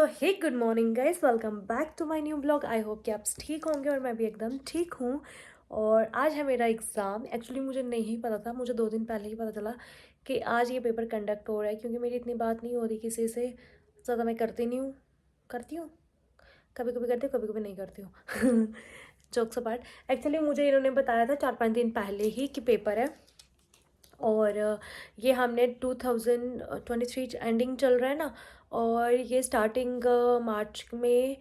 Hey good morning guys, welcome back to my new blog. I hope कि आप ठीक होंगे और मैं भी एकदम ठीक हूँ। और आज है मेरा एग्ज़ाम। एक्चुअली मुझे नहीं पता था, मुझे 2 दिन पहले ही पता चला कि आज ये पेपर कंडक्ट हो रहा है, क्योंकि मेरी इतनी बात नहीं हो रही किसी से, ज़्यादा मैं करती नहीं हूँ। करती हूँ, कभी कभी करती हूँ, कभी कभी नहीं करती हूँ। जोक्स अपार्ट, एक्चुअली मुझे इन्होंने बताया था 4-5 दिन पहले ही कि पेपर है। और ये हमने 2023 एंडिंग चल रहा है ना, और ये स्टार्टिंग मार्च में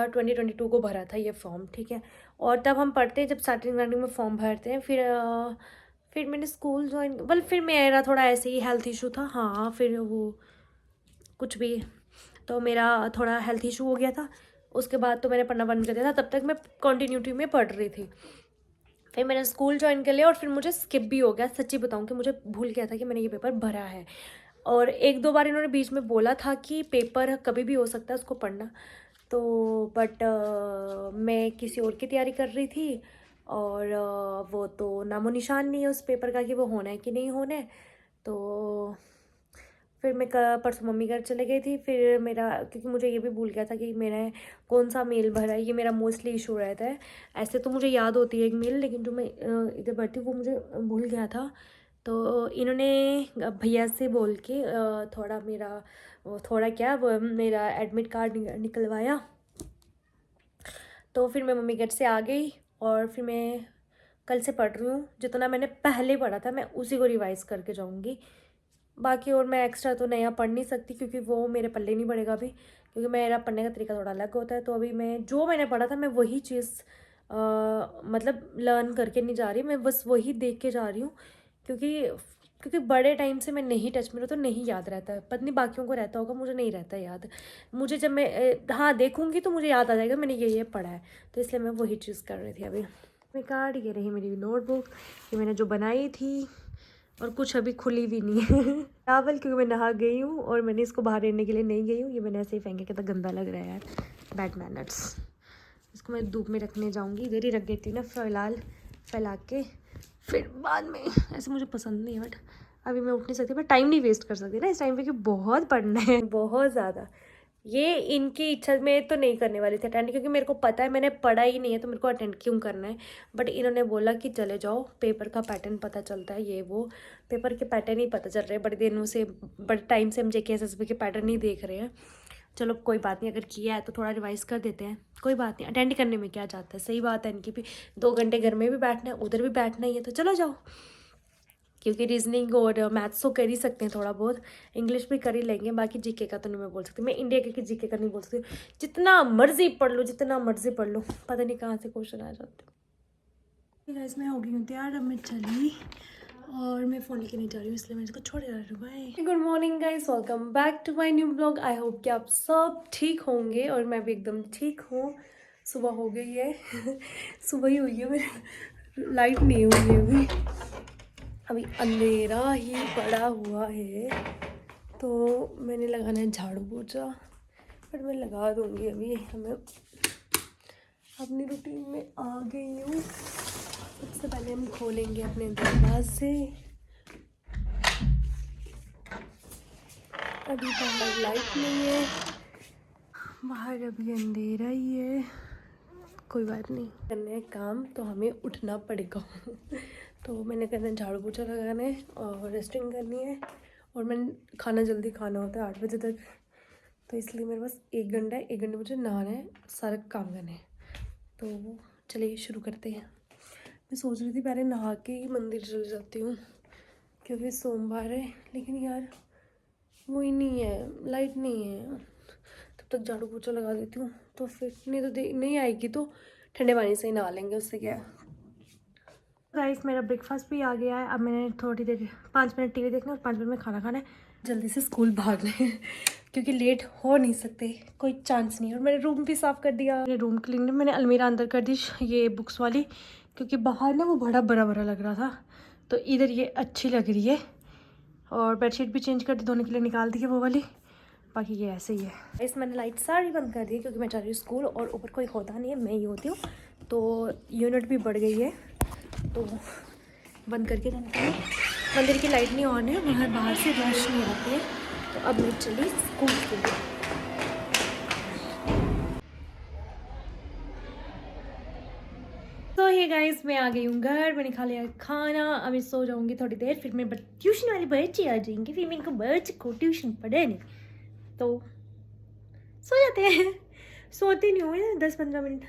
2022 को भरा था ये फॉर्म, ठीक है। और तब हम पढ़ते हैं, जब स्टार्टिंग में फॉर्म भरते हैं, फिर मैंने स्कूल ज्वाइन, बल फिर मेरा थोड़ा ऐसे ही हेल्थ इशू था, हाँ फिर वो कुछ भी, तो मेरा थोड़ा हेल्थ इशू हो गया था। उसके बाद तो मैंने पढ़ना बंद कर दिया था, तब तक मैं कंटिन्यूटी में पढ़ रही थी। फिर मैंने स्कूल ज्वाइन कर लिया और फिर मुझे स्किप भी हो गया। सच्ची बताऊं कि मुझे भूल गया था कि मैंने ये पेपर भरा है। और 1-2 बार इन्होंने बीच में बोला था कि पेपर कभी भी हो सकता है, उसको पढ़ना। तो बट मैं किसी और की तैयारी कर रही थी, और वो तो नामो निशान नहीं है उस पेपर का कि वो होना है कि नहीं होना है। तो फिर मैं परसों मम्मी घर चले गई थी। फिर मेरा, क्योंकि मुझे ये भी भूल गया था कि मैंने कौन सा मेल भरा है, ये मेरा मोस्टली इशू रहता है। ऐसे तो मुझे याद होती है एक मेल, लेकिन जो मैं इधर भरती हूँ वो मुझे भूल गया था। तो इन्होंने भैया से बोल के थोड़ा मेरा, थोड़ा क्या, वो मेरा एडमिट कार्ड निकलवाया। तो फिर मैं मम्मी घर से आ गई, और फिर मैं कल से पढ़ रही हूँ। जितना मैंने पहले पढ़ा था मैं उसी को रिवाइज़ करके जाऊँगी। बाकी और मैं एक्स्ट्रा तो नया पढ़ नहीं सकती, क्योंकि वो मेरे पल्ले नहीं पड़ेगा अभी, क्योंकि मेरा पढ़ने का तरीका थोड़ा अलग होता है। तो अभी मैं जो मैंने पढ़ा था मैं वही चीज़ मतलब लर्न करके नहीं जा रही, मैं बस वही देख के जा रही हूँ। क्योंकि क्योंकि बड़े टाइम से मैं नहीं टच में हूँ, तो नहीं याद रहता है। पता नहीं बाकियों को रहता होगा, मुझे नहीं रहता याद। मुझे जब मैं हाँ देखूँगी तो मुझे याद आ जाएगा मैंने ये पढ़ा है। तो इसलिए मैं वही चीज़ कर रही थी अभी। मैं कार्ड, ये रही मेरी नोटबुक, ये मैंने जो बनाई थी, और कुछ अभी खुली भी नहीं है। चावल, क्योंकि मैं नहा गई हूँ और मैंने इसको बाहर रहने के लिए नहीं गई हूँ। ये मैंने ऐसे ही फेंके, कितना गंदा लग रहा है यार, बैड मैनर्स। इसको मैं धूप में रखने जाऊँगी, इधर ही रख देती हूँ ना फिलहाल, फैला के। फिर बाद में, ऐसे मुझे पसंद नहीं है, बट अभी मैं उठ नहीं सकती, मैं टाइम नहीं वेस्ट कर सकती ना इस टाइम पे, कि बहुत पढ़ना है, बहुत ज़्यादा। ये इनकी इच्छा में तो नहीं करने वाली थी अटेंड, क्योंकि मेरे को पता है मैंने पढ़ा ही नहीं है, तो मेरे को अटेंड क्यों करना है। बट इन्होंने बोला कि चले जाओ, पेपर का पैटर्न पता चलता है, ये वो पेपर के पैटर्न ही पता चल रहे हैं बड़े दिनों से, बड़े टाइम से हम JKSSB के पैटर्न नहीं देख रहे हैं। चलो कोई बात नहीं, अगर किया है तो थोड़ा रिवाइज कर देते हैं, कोई बात नहीं। अटेंड करने में क्या जाता है, सही बात है इनकी भी। 2 घंटे घर में भी बैठना है, उधर भी बैठना ही है, तो चलो जाओ। क्योंकि रीजनिंग और मैथ्स तो कर ही सकते हैं थोड़ा बहुत, इंग्लिश भी कर ही लेंगे। बाकी जीके का तो नहीं मैं बोल सकती, मैं इंडिया के जीके का नहीं बोल सकती। जितना मर्जी पढ़ लो, जितना मर्जी पढ़ लो, पता नहीं कहाँ से क्वेश्चन आ जाते हैं। गाइस मैं हो गई हूँ तैयार, अब मैं चली, और मैं फ़ोन लेके नहीं जा रही हूँ, इसलिए मैं इसको छोड़ जा रही हूँ। Bye, good morning guys, welcome back to my new blog. I hope कि आप सब ठीक होंगे, और मैं भी एकदम ठीक हूँ। सुबह हो गई है। सुबह ही हुई है, मेरी लाइट नहीं हुई है अभी, अभी अंधेरा ही पड़ा हुआ है। तो मैंने लगाना है झाड़ू पोछा, बट मैं लगा दूँगी अभी। हमें अपनी रूटीन में आ गई हूँ। सबसे पहले हम खोलेंगे अपने दरवाजे। अभी बाहर लाइट नहीं है, बाहर अभी अंधेरा ही है। कोई बात नहीं, करने हैं काम तो हमें उठना पड़ेगा। तो मैंने करना है झाड़ू पोछा लगाना है, और रेस्टिंग करनी है, और मैंने खाना जल्दी खाना होता है 8 बजे तक। तो इसलिए मेरे पास 1 घंटा है, 1 घंटे मुझे नहाना है, सारा काम करना है। तो चलिए शुरू करते हैं। मैं सोच रही थी पहले नहा के ही मंदिर चल जाती हूँ, क्योंकि सोमवार है। लेकिन यार वही नहीं है, लाइट नहीं है, तब तक झाड़ू पोछा लगा देती हूँ। तो फिर नहीं तो नहीं आएगी तो ठंडे पानी से ही नहा लेंगे, उससे क्या है। गाइस मेरा ब्रेकफास्ट भी आ गया है। अब मैंने थोड़ी देर 5 मिनट टीवी देखना और 5 मिनट में खाना खाना है, जल्दी से स्कूल भागना है। क्योंकि लेट हो नहीं सकते, कोई चांस नहीं है। और मैंने रूम भी साफ़ कर दिया, मेरे रूम क्लीन, मैंने अलमीरा अंदर कर दी ये बुक्स वाली, क्योंकि बाहर ना वो बड़ा बड़ा लग रहा था, तो इधर ये अच्छी लग रही है। और बेडशीट भी चेंज कर दी, धोने के लिए निकाल दी है वो वाली। बाकी ये ऐसे ही है। इस मैंने लाइट सारी बंद कर दी, क्योंकि मैं जा रही हूँ स्कूल, और ऊपर कोई होता नहीं है, मैं ही होती हूँ। तो यूनिट भी बढ़ गई है, तो बंद करके जाना है। मंदिर की लाइट नहीं ऑन है, बाहर से रोशनी आती है। तो अब मैं चली स्कूल के लिए। हे गाइस, मैं आ गई हूँ घर। मैंने खा लिया खाना, अभी सो जाऊंगी थोड़ी देर, फिर मेरे ट्यूशन वाले बच्चे आ जाएंगे, फिर मैं इनको बच्चे को ट्यूशन पढ़ाने, तो सो जाते हैं। सोती नहीं हूँ 10-15 मिनट।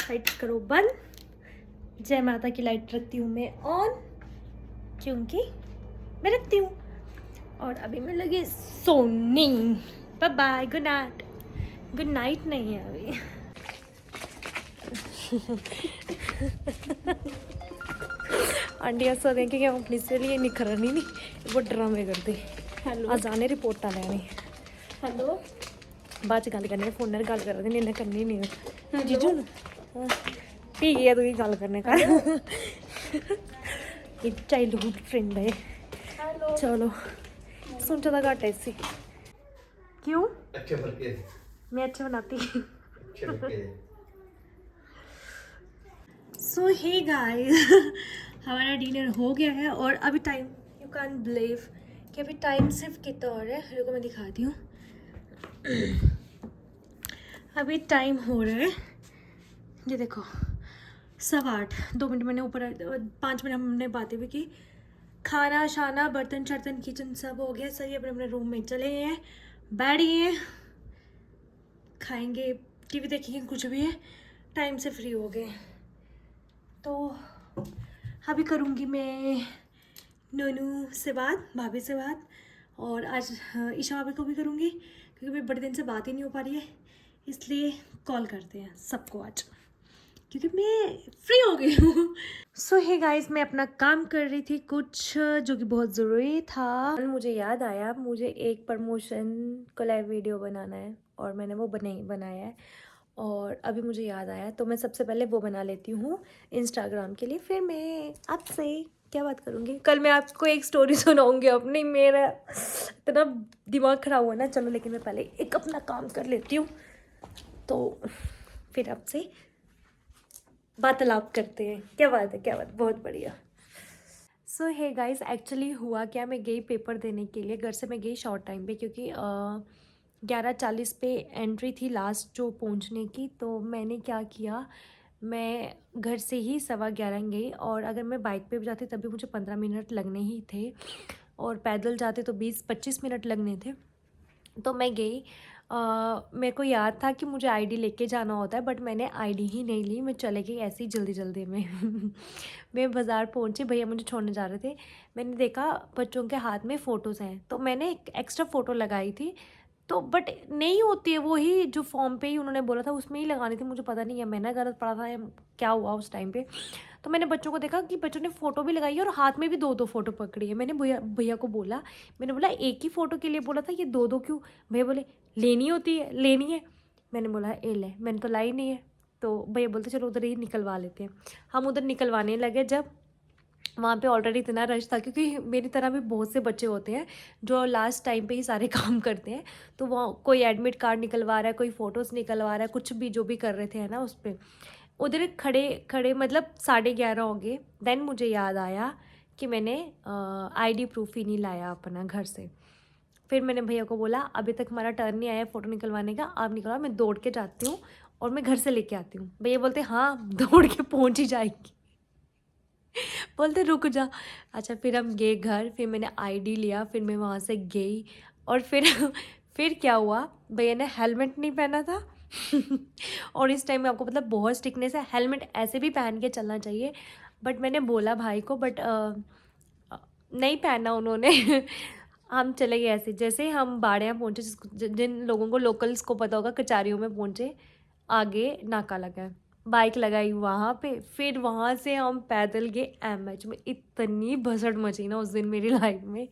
लाइट करो बंद। जय माता की लाइट रखती हूँ मैं ऑन, क्योंकि मैं रखती हूँ। और अभी मैं लगी सोने। Bye bye, good night. Good night नहीं है अभी। आंटी ऐसा देखें कि हम अपनी से लिए निखरनी नहीं, वो ड्रामे करते। हेलो अजाने रिपोर्ट लैनी। हेलो बाद च गल करने, फोन नाल गल कर रहे इन्हें करनी नहीं। जीजू ठीक है, तू गल करने का चाइल्डहुड फ्रेंड है। चलो सुन ज्यादा घट है इसी। क्यों अच्छे फरके मैं अच्छे बनाती। सो हे गाइस, हमारा डिनर हो गया है और अभी टाइम, यू कैन बिलीव कि अभी टाइम सिर्फ कितना हो रहा है, रुको मैं दिखाती हूँ। अभी टाइम हो रहा है, ये देखो 8:15। 2 मिनट मैंने ऊपर 5 मिनट हमने बातें भी की। खाना शाना बर्तन शर्तन किचन सब हो गया, सभी अपने अपने रूम में चले गए हैं, बैठ गए हैं, खाएंगे टीवी देखेंगे, कुछ भी है, टाइम से फ्री हो गए। तो अभी करूँगी मैं नोनू से बात, भाभी से बात, और आज ईशा भाभी को भी करूँगी, क्योंकि मैं बड़े दिन से बात ही नहीं हो पा रही है, इसलिए कॉल करते हैं सबको आज, क्योंकि मैं फ्री हो गई हूँ। सो हे गाइस, मैं अपना काम कर रही थी कुछ जो कि बहुत ज़रूरी था। मुझे याद आया, मुझे एक प्रमोशन कोलैब वीडियो बनाना है और मैंने वो बनाया है, और अभी मुझे याद आया तो मैं सबसे पहले वो बना लेती हूँ इंस्टाग्राम के लिए, फिर मैं आपसे क्या बात करूँगी। कल मैं आपको एक स्टोरी सुनाऊँगी अपनी, मेरा इतना दिमाग ख़राब हुआ ना। चलो लेकिन मैं पहले एक अपना काम कर लेती हूँ, तो फिर आपसे वार्तालाप करते हैं। क्या बात है, क्या बात, बहुत बढ़िया। सो हे गाइस, एक्चुअली हुआ क्या, मैं गई पेपर देने के लिए, घर से मैं गई शॉर्ट टाइम पे, क्योंकि 11:40 पे एंट्री थी लास्ट जो पहुंचने की। तो मैंने क्या किया, मैं घर से ही 11:15 गई, और अगर मैं बाइक पे भी जाती तभी मुझे 15 मिनट लगने ही थे, और पैदल जाते तो 20-25 मिनट लगने थे। तो मैं गई, मेरे को याद था कि मुझे आईडी लेके जाना होता है, बट मैंने आईडी ही नहीं ली, मैं चले गई ऐसे ही जल्दी जल्दी में। मैं बाज़ार पहुंची, भैया मुझे छोड़ने जा रहे थे, मैंने देखा बच्चों के हाथ में फ़ोटोज़ हैं, तो मैंने एक एक्स्ट्रा फ़ोटो लगाई थी, तो बट नहीं होती है वो ही जो फॉर्म पे ही उन्होंने बोला था उसमें ही लगानी थी। मुझे पता नहीं है मैंने गलत पढ़ा था या क्या हुआ उस टाइम पे। तो मैंने बच्चों को देखा कि बच्चों ने फ़ोटो भी लगाई है और हाथ में भी 2-2 फ़ोटो पकड़ी है। मैंने भैया को बोला, मैंने बोला एक ही फ़ोटो के लिए बोला था, ये 2-2 क्यों? भैया बोले लेनी होती है, लेनी है। मैंने बोला ए ले, मैंने तो लाई नहीं है। तो भैया बोलते चलो उधर ही निकलवा लेते हैं। हम उधर निकलवाने लगे, जब वहाँ पे ऑलरेडी इतना रश था, क्योंकि मेरी तरह भी बहुत से बच्चे होते हैं जो लास्ट टाइम पे ही सारे काम करते हैं। तो वहाँ कोई एडमिट कार्ड निकलवा रहा है, कोई फ़ोटोज़ निकलवा रहा है, कुछ भी जो भी कर रहे थे है ना उस पर। उधर खड़े खड़े मतलब 11:30 हो गए। देन मुझे याद आया कि मैंने आईडी प्रूफ ही नहीं लाया अपना घर से। फिर मैंने भैया को बोला अभी तक हमारा टर्न नहीं आया फ़ोटो निकलवाने का, आप निकलवा, मैं दौड़ के जाती हूँ और मैं घर से लेके आती हूँ। भैया बोलते हाँ दौड़ के पहुँच ही जाएगी। बोलते रुक जा। अच्छा फिर हम गए घर, फिर मैंने आईडी लिया, फिर मैं वहाँ से गई, और फिर क्या हुआ, भैया ने हेलमेट नहीं पहना था। और इस टाइम में आपको मतलब बहुत स्ट्रिक्टनेस है, हेलमेट ऐसे भी पहन के चलना चाहिए, बट मैंने बोला भाई को, बट नहीं पहना उन्होंने। हम चले गए ऐसे, जैसे हम बाड़ियाँ पहुँचे, जिन लोगों को लोकल्स को पता होगा, कचारियों में पहुँचे, आगे नाका लगा है, बाइक लगाई वहाँ पे, फिर वहाँ से हम पैदल गए एमएच में। इतनी भसड़ मची ना उस दिन मेरी लाइफ में,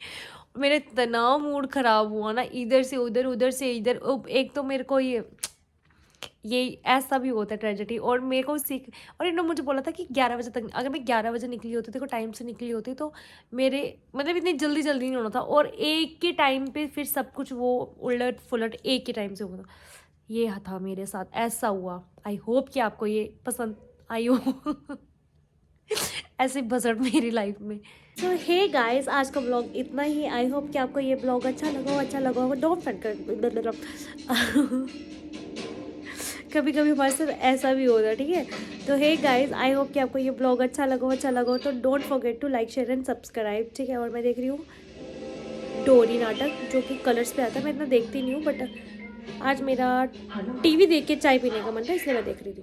मेरा इतना मूड ख़राब हुआ ना, इधर से उधर उधर से इधर। एक तो मेरे को ये ऐसा भी होता है ट्रेजेडी, और मेरे को और इन्होंने मुझे बोला था कि 11 बजे तक, अगर मैं 11 बजे निकली होती, देखो टाइम से निकली होती, तो मेरे मतलब इतनी जल्दी जल्दी नहीं होना था, और एक के टाइम पे फिर सब कुछ वो उलट फुलट एक के टाइम से होता। ये था मेरे साथ, ऐसा हुआ। आई होप कि आपको ये पसंद आई हो। ऐसे बजट मेरी लाइफ में। तो हे गाइस, आज का ब्लॉग इतना ही। आई होप कि आपको ये ब्लॉग अच्छा लगा हो। डोंट फॉरगेट कभी कभी हमारे साथ ऐसा भी होता है, ठीक है। तो हे गाइस, आई होप कि आपको ये ब्लॉग अच्छा लगा हो तो don't forget to like share and subscribe, ठीक है। और मैं देख रही हूँ डोरी नाटक, जो कि कलर्स पे आता है। मैं इतना देखती नहीं हूँ, बट आज मेरा टीवी देख के चाय पीने का मन था, इसलिए मैं देख रही थी।